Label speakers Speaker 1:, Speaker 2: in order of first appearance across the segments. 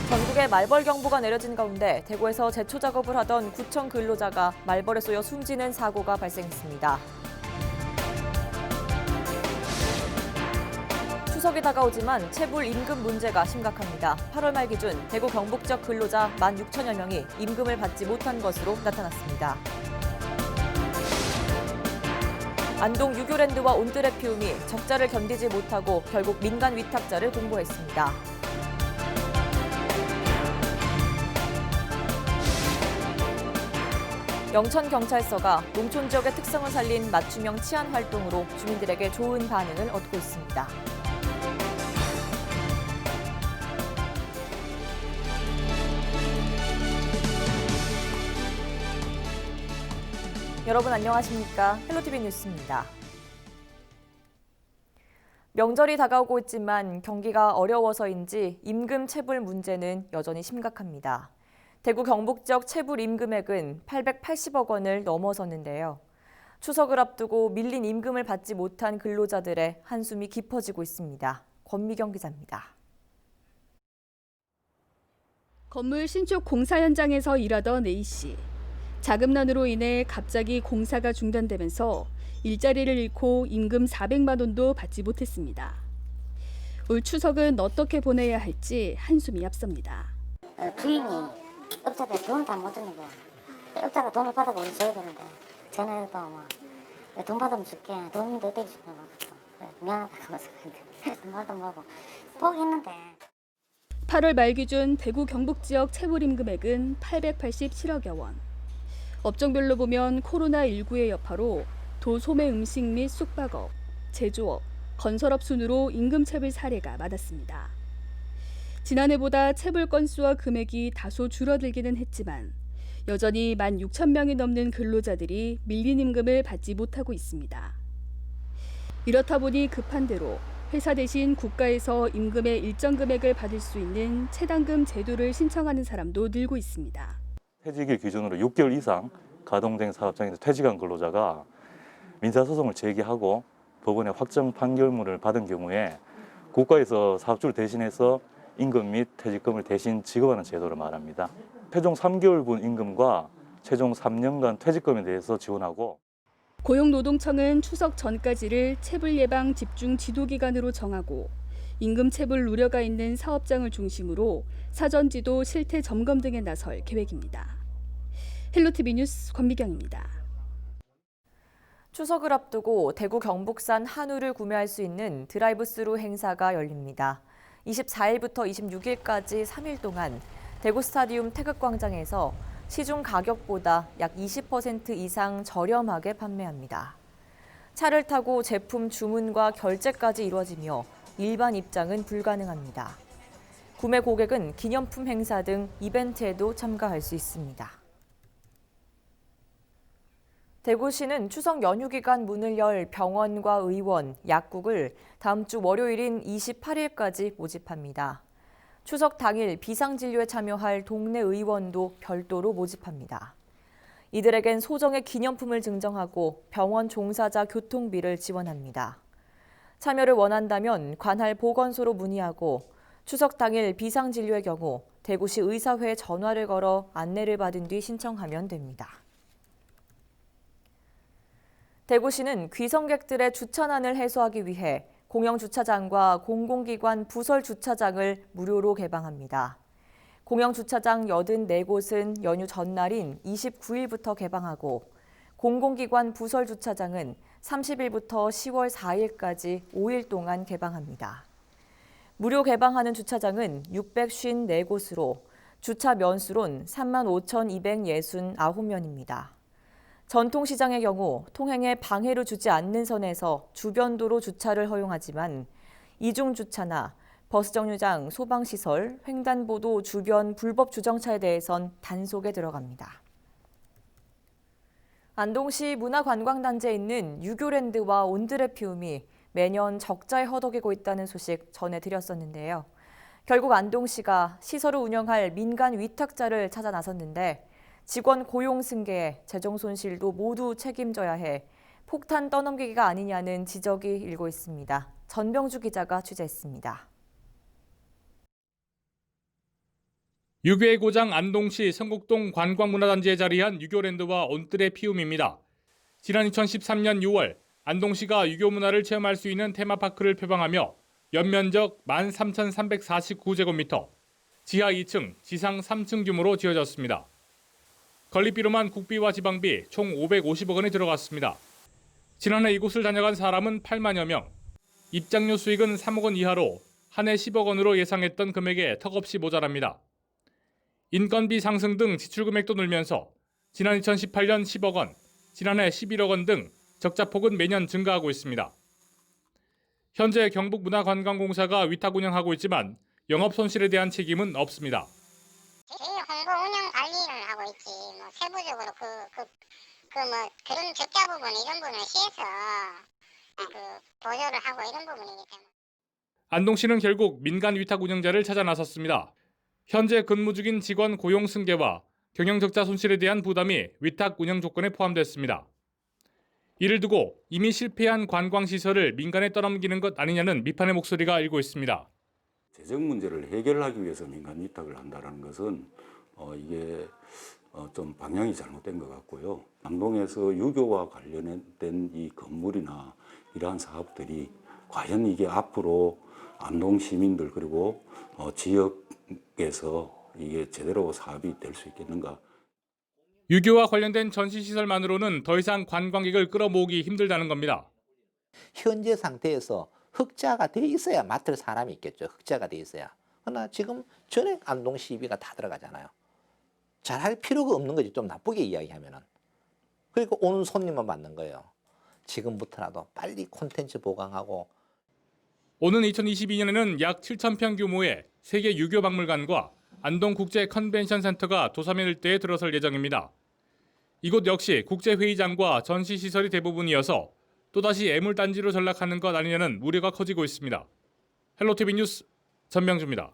Speaker 1: 전국에 말벌 경보가 내려진 가운데 대구에서 제초 작업을 하던 구청 근로자가 말벌에 쏘여 숨지는 사고가 발생했습니다. 추석이 다가오지만 체불 임금 문제가 심각합니다. 8월 말 기준 대구 경북 지역 근로자 16,000여 명이 임금을 받지 못한 것으로 나타났습니다. 안동 유교랜드와 온드레 피움이 적자를 견디지 못하고 결국 민간 위탁자를 공고했습니다. 영천경찰서가 농촌 지역의 특성을 살린 맞춤형 치안 활동으로 주민들에게 좋은 반응을 얻고 있습니다. 여러분 안녕하십니까? 헬로티비 뉴스입니다. 명절이 다가오고 있지만 경기가 어려워서인지 임금 체불 문제는 여전히 심각합니다. 대구 경북 지역 체불 임금액은 880억 원을 넘어섰는데요. 추석을 앞두고 밀린 임금을 받지 못한 근로자들의 한숨이 깊어지고 있습니다. 권미경 기자입니다.
Speaker 2: 건물 신축 공사 현장에서 일하던 A씨. 자금난으로 인해 갑자기 공사가 중단되면서 일자리를 잃고 임금 400만 원도 받지 못했습니다. 올 추석은 어떻게 보내야 할지 한숨이 앞섭니다.
Speaker 3: 주인이 업자들 돈을 다 못 주는 거야. 업자가 돈을 받아서 우리 줘야 되는데 전화해도 돈 받으면 줄게. 돈 내 떼기 줄게. 미안하다고 하면서 돈 받으면 뭐고 포기했는데.
Speaker 2: 8월 말 기준 대구 경북 지역 체불 임금액은 887억여 원. 업종별로 보면 코로나19의 여파로 도 소매 음식 및 숙박업, 제조업, 건설업 순으로 임금 체불 사례가 많았습니다. 지난해보다 체불 건수와 금액이 다소 줄어들기는 했지만 여전히 16,000명이 넘는 근로자들이 밀린 임금을 받지 못하고 있습니다. 이렇다 보니 급한 대로 회사 대신 국가에서 임금의 일정 금액을 받을 수 있는 체당금 제도를 신청하는 사람도 늘고 있습니다.
Speaker 4: 퇴직일 기준으로 6개월 이상 가동된 사업장에서 퇴직한 근로자가 민사소송을 제기하고 법원의 확정 판결문을 받은 경우에 국가에서 사업주를 대신해서 임금 및 퇴직금을 대신 지급하는 제도를 말합니다. 최종 3개월분 임금과 최종 3년간 퇴직금에 대해서 지원하고
Speaker 2: 고용노동청은 추석 전까지를 체불 예방 집중 지도 기간으로 정하고 임금 체불 우려가 있는 사업장을 중심으로 사전 지도 실태 점검 등에 나설 계획입니다. 헬로티비 뉴스 권미경입니다.
Speaker 1: 추석을 앞두고 대구 경북산 한우를 구매할 수 있는 드라이브스루 행사가 열립니다. 24일부터 26일까지 3일 동안 대구 스타디움 태극광장에서 시중 가격보다 약 20% 이상 저렴하게 판매합니다. 차를 타고 제품 주문과 결제까지 이루어지며 일반 입장은 불가능합니다. 구매 고객은 기념품 행사 등 이벤트에도 참가할 수 있습니다. 대구시는 추석 연휴 기간 문을 열 병원과 의원, 약국을 다음 주 월요일인 28일까지 모집합니다. 추석 당일 비상진료에 참여할 동네 의원도 별도로 모집합니다. 이들에겐 소정의 기념품을 증정하고 병원 종사자 교통비를 지원합니다. 참여를 원한다면 관할 보건소로 문의하고 추석 당일 비상진료의 경우 대구시 의사회에 전화를 걸어 안내를 받은 뒤 신청하면 됩니다. 대구시는 귀성객들의 주차난을 해소하기 위해 공영주차장과 공공기관 부설 주차장을 무료로 개방합니다. 공영주차장 84곳은 연휴 전날인 29일부터 개방하고 공공기관 부설 주차장은 30일부터 10월 4일까지 5일 동안 개방합니다. 무료 개방하는 주차장은 654곳으로 주차 면수론 35,269면입니다. 전통시장의 경우 통행에 방해를 주지 않는 선에서 주변도로 주차를 허용하지만 이중주차나 버스 정류장, 소방시설, 횡단보도 주변 불법 주정차에 대해선 단속에 들어갑니다. 안동시 문화관광단지에 있는 유교랜드와 온드레 피움이 매년 적자에 허덕이고 있다는 소식 전해드렸었는데요. 결국 안동시가 시설을 운영할 민간 위탁자를 찾아 나섰는데 직원 고용 승계에 재정 손실도 모두 책임져야 해 폭탄 떠넘기기가 아니냐는 지적이 일고 있습니다. 전병주 기자가 취재했습니다.
Speaker 5: 유교의 고장 안동시 성곡동 관광문화단지에 자리한 유교랜드와 온뜰의 피움입니다. 지난 2013년 6월 안동시가 유교 문화를 체험할 수 있는 테마파크를 표방하며 연면적 13,349제곱미터, 지하 2층, 지상 3층 규모로 지어졌습니다. 건립비로만 국비와 지방비 총 550억 원이 들어갔습니다. 지난해 이곳을 다녀간 사람은 8만여 명, 입장료 수익은 3억 원 이하로 한 해 10억 원으로 예상했던 금액에 턱없이 모자랍니다. 인건비 상승 등 지출 금액도 늘면서 지난 2018년 10억 원, 지난해 11억 원 등 적자폭은 매년 증가하고 있습니다. 현재 경북문화관광공사가 위탁 운영하고 있지만 영업 손실에 대한 책임은 없습니다.
Speaker 6: 저희 홍보 운영 관리는 하고 있지. 뭐 세부적으로 그런 적자 부분 이런 부분을 시에서 보조를 하고 이런 부분이기 때문에.
Speaker 5: 안동시는 결국 민간 위탁 운영자를 찾아 나섰습니다. 현재 근무 중인 직원 고용 승계와 경영 적자 손실에 대한 부담이 위탁 운영 조건에 포함됐습니다. 이를 두고 이미 실패한 관광시설을 민간에 떠넘기는 것 아니냐는 비판의 목소리가 일고 있습니다.
Speaker 7: 재정 문제를 해결하기 위해서 민간 위탁을 한다는 것은 이게 좀 방향이 잘못된 것 같고요. 안동에서 유교와 관련된 이 건물이나 이러한 사업들이 과연 이게 앞으로 안동 시민들 그리고 지역에서 이게 제대로 사업이 될 수 있겠는가?
Speaker 5: 유교와 관련된 전시시설만으로는 더 이상 관광객을 끌어모으기 힘들다는 겁니다.
Speaker 8: 현재 상태에서 흑자가 돼 있어야 맡을 사람이 있겠죠. 흑자가 돼 있어야. 그러나 지금 전액 안동 시비가 다 들어가잖아요. 잘할 필요가 없는 거지. 좀 나쁘게 이야기하면은. 그리고 오는 손님만 받는 거예요. 지금부터라도 빨리 콘텐츠 보강하고.
Speaker 5: 오는 2022년에는 약 7,000평 규모의 세계 유교 박물관과 안동국제 컨벤션 센터가 도삼일 일대에 들어설 예정입니다. 이곳 역시 국제회의장과 전시시설이 대부분이어서 또다시 애물단지로 전락하는 것 아니냐는 우려가 커지고 있습니다. 헬로티비 뉴스 전명주입니다.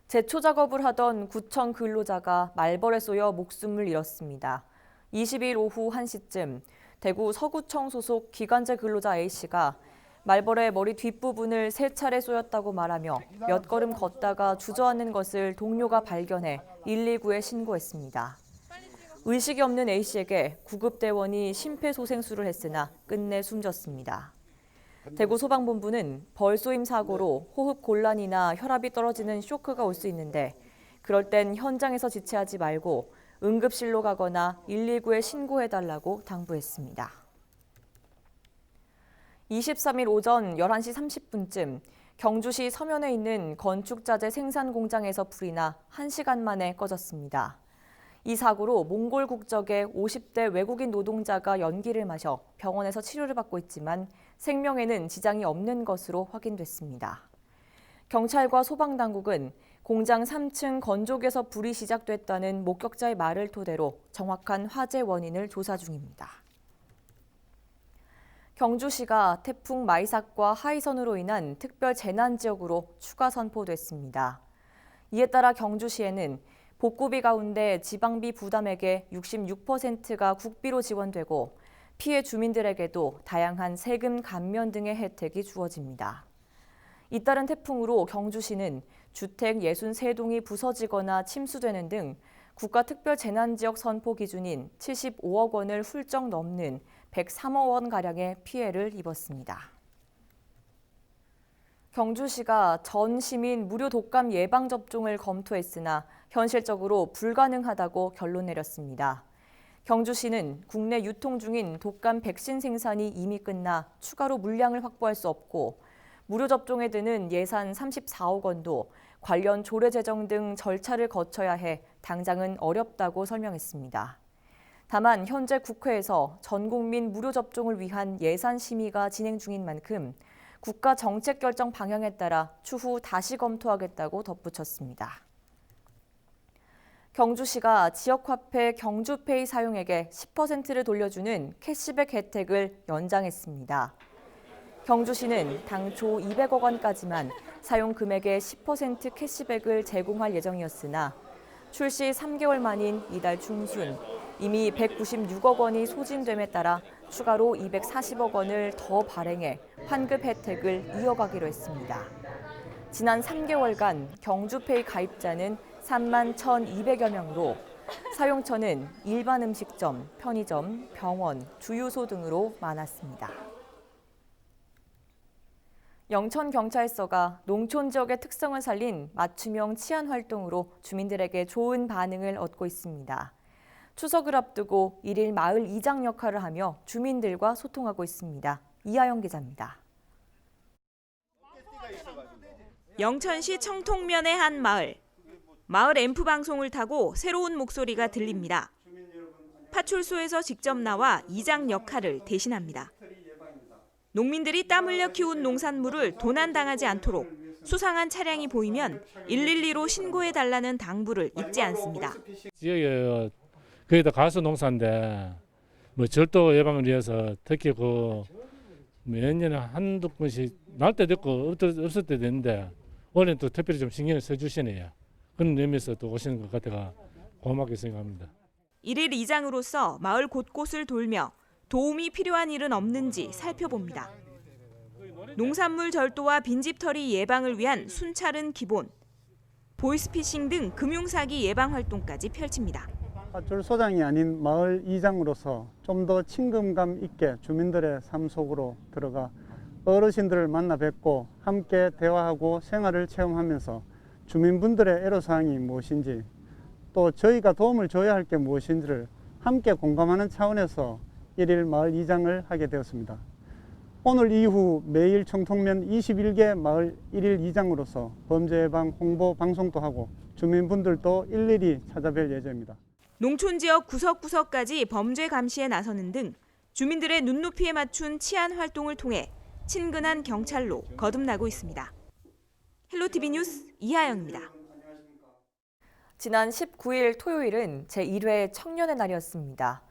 Speaker 1: 제초 작업을 하던 구청 근로자가 말벌에 쏘여 목숨을 잃었습니다. 22일 오후 1시쯤 대구 서구청 소속 기간제 근로자 A씨가 말벌에 머리 뒷부분을 3차례 쏘였다고 말하며 몇 걸음 걷다가 주저앉는 것을 동료가 발견해 119에 신고했습니다. 의식이 없는 A씨에게 구급대원이 심폐소생술을 했으나 끝내 숨졌습니다. 대구 소방본부는 벌쏘임 사고로 호흡 곤란이나 혈압이 떨어지는 쇼크가 올 수 있는데 그럴 땐 현장에서 지체하지 말고 응급실로 가거나 119에 신고해달라고 당부했습니다. 23일 오전 11시 30분쯤 경주시 서면에 있는 건축자재 생산 공장에서 불이 나 1시간 만에 꺼졌습니다. 이 사고로 몽골 국적의 50대 외국인 노동자가 연기를 마셔 병원에서 치료를 받고 있지만 생명에는 지장이 없는 것으로 확인됐습니다. 경찰과 소방당국은 공장 3층 건조기에서 불이 시작됐다는 목격자의 말을 토대로 정확한 화재 원인을 조사 중입니다. 경주시가 태풍 마이삭과 하이선으로 인한 특별 재난 지역으로 추가 선포됐습니다. 이에 따라 경주시에는 복구비 가운데 지방비 부담액의 66%가 국비로 지원되고 피해 주민들에게도 다양한 세금 감면 등의 혜택이 주어집니다. 잇따른 태풍으로 경주시는 주택 63동이 부서지거나 침수되는 등 국가특별재난지역 선포 기준인 75억 원을 훌쩍 넘는 103억 원가량의 피해를 입었습니다. 경주시가 전 시민 무료 독감 예방접종을 검토했으나 현실적으로 불가능하다고 결론 내렸습니다. 경주시는 국내 유통 중인 독감 백신 생산이 이미 끝나 추가로 물량을 확보할 수 없고 무료 접종에 드는 예산 34억 원도 관련 조례 제정 등 절차를 거쳐야 해 당장은 어렵다고 설명했습니다. 다만 현재 국회에서 전 국민 무료 접종을 위한 예산 심의가 진행 중인 만큼 국가 정책 결정 방향에 따라 추후 다시 검토하겠다고 덧붙였습니다. 경주시가 지역화폐 경주페이 사용액의 10%를 돌려주는 캐시백 혜택을 연장했습니다. 경주시는 당초 200억 원까지만 사용 금액의 10% 캐시백을 제공할 예정이었으나 출시 3개월 만인 이달 중순 이미 196억 원이 소진됨에 따라 추가로 240억 원을 더 발행해 환급 혜택을 이어가기로 했습니다. 지난 3개월간 경주페이 가입자는 3만 1,200여 명으로 사용처는 일반 음식점, 편의점, 병원, 주유소 등으로 많았습니다. 영천경찰서가 농촌 지역의 특성을 살린 맞춤형 치안 활동으로 주민들에게 좋은 반응을 얻고 있습니다. 추석을 앞두고 1일 마을 이장 역할을 하며 주민들과 소통하고 있습니다. 이하영 기자입니다.
Speaker 9: 영천시 청통면의 한 마을. 마을 앰프 방송을 타고 새로운 목소리가 들립니다. 파출소에서 직접 나와 이장 역할을 대신합니다. 농민들이 땀 흘려 키운 농산물을 도난당하지 않도록 수상한 차량이 보이면 112로 신고해달라는 당부를 잊지 않습니다.
Speaker 10: 지역에 거의 다 가수 농사인데 절도 예방을 위해서 특히 몇 년에 한두 번씩 날 때도 있고 없을 때도 있는데 올해는 또 특별히 좀 신경을 써주시네요. 그런 의미에서 또 오시는 것 같아가 고맙게 생각합니다.
Speaker 9: 1일 이장으로서 마을 곳곳을 돌며 도움이 필요한 일은 없는지 살펴봅니다. 농산물 절도와 빈집털이 예방을 위한 순찰은 기본, 보이스피싱 등 금융사기 예방 활동까지 펼칩니다.
Speaker 11: 파출소장이 아닌 마을 이장으로서 좀 더 친근감 있게 주민들의 삶 속으로 들어가 어르신들을 만나 뵙고 함께 대화하고 생활을 체험하면서 주민분들의 애로사항이 무엇인지 또 저희가 도움을 줘야 할 게 무엇인지를 함께 공감하는 차원에서 1일 마을 이장을 하게 되었습니다. 오늘 이후 매일 청통면 21개 마을 1일 이장으로서 범죄 예방 홍보 방송도 하고 주민분들도 일일이 찾아뵐 예정입니다.
Speaker 9: 농촌 지역 구석구석까지 범죄 감시에 나서는 등 주민들의 눈높이에 맞춘 치안 활동을 통해 친근한 경찰로 거듭나고 있습니다. 헬로티비 뉴스 이하영입니다.
Speaker 1: 지난 19일 토요일은 제1회 청년의 날이었습니다.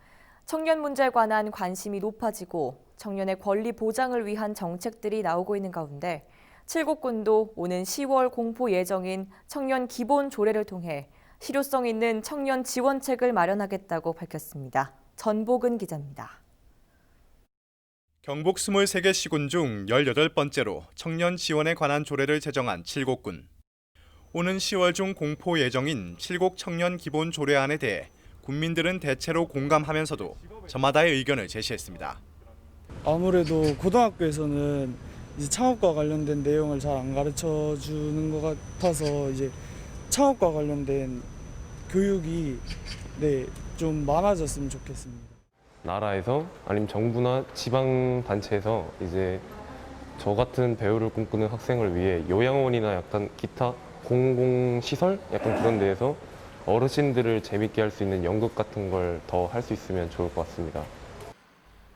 Speaker 1: 청년 문제에 관한 관심이 높아지고 청년의 권리 보장을 위한 정책들이 나오고 있는 가운데 칠곡군도 오는 10월 공포 예정인 청년 기본 조례를 통해 실효성 있는 청년 지원책을 마련하겠다고 밝혔습니다. 전복은 기자입니다.
Speaker 12: 경북 23개 시군 중 18번째로 청년 지원에 관한 조례를 제정한 칠곡군. 오는 10월 중 공포 예정인 칠곡 청년 기본 조례안에 대해 군민들은 대체로 공감하면서도 저마다의 의견을 제시했습니다.
Speaker 13: 아무래도 고등학교에서는 이제 창업과 관련된 내용을 잘 안 가르쳐 주는 것 같아서 이제 창업과 관련된 교육이 좀 많아졌으면 좋겠습니다.
Speaker 14: 나라에서 아니면 정부나 지방 단체에서 이제 저 같은 배우를 꿈꾸는 학생을 위해 요양원이나 약간 기타 공공시설 약간 그런 데에서 어르신들을 재밌게 할 수 있는 연극 같은 걸 더 할 수 있으면 좋을 것 같습니다.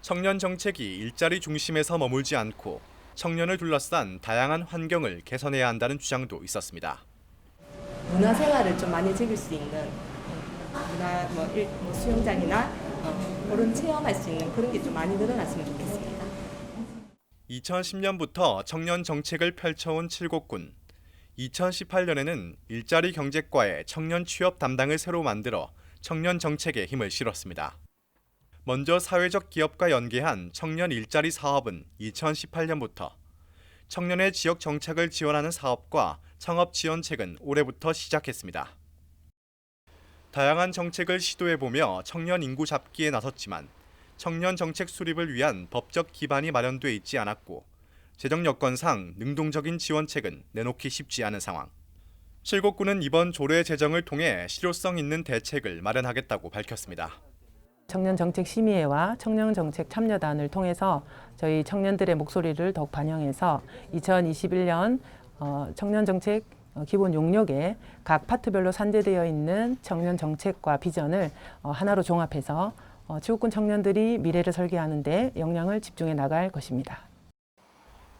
Speaker 12: 청년 정책이 일자리 중심에서 머물지 않고 청년을 둘러싼 다양한 환경을 개선해야 한다는 주장도 있었습니다.
Speaker 15: 문화생활을 좀 많이 즐길 수 있는 문화 수영장이나 그런 체험할 수 있는 그런 게 좀 많이 늘어났으면 좋겠습니다.
Speaker 12: 2010년부터 청년 정책을 펼쳐온 칠곡군. 2018년에는 일자리 경제과에 청년 취업 담당을 새로 만들어 청년 정책에 힘을 실었습니다. 먼저 사회적 기업과 연계한 청년 일자리 사업은 2018년부터, 청년의 지역 정착을 지원하는 사업과 창업 지원책은 올해부터 시작했습니다. 다양한 정책을 시도해보며 청년 인구 잡기에 나섰지만 청년 정책 수립을 위한 법적 기반이 마련돼 있지 않았고 재정 여건상 능동적인 지원책은 내놓기 쉽지 않은 상황. 칠곡군은 이번 조례 제정을 통해 실효성 있는 대책을 마련하겠다고 밝혔습니다.
Speaker 16: 청년정책심의회와 청년정책 참여단을 통해서 저희 청년들의 목소리를 더욱 반영해서 2021년 청년정책 기본 용역에 각 파트별로 산재되어 있는 청년정책과 비전을 하나로 종합해서 칠곡군 청년들이 미래를 설계하는 데 역량을 집중해 나갈 것입니다.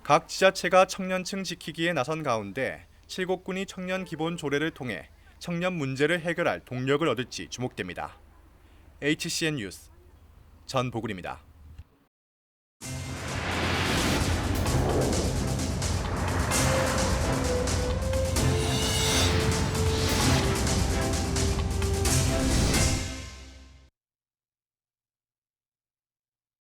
Speaker 12: 각 지자체가 청년층 지키기에 나선 가운데 칠곡군이 청년 기본 조례를 통해 청년 문제를 해결할 동력을 얻을지 주목됩니다. HCN 뉴스 전보글입니다.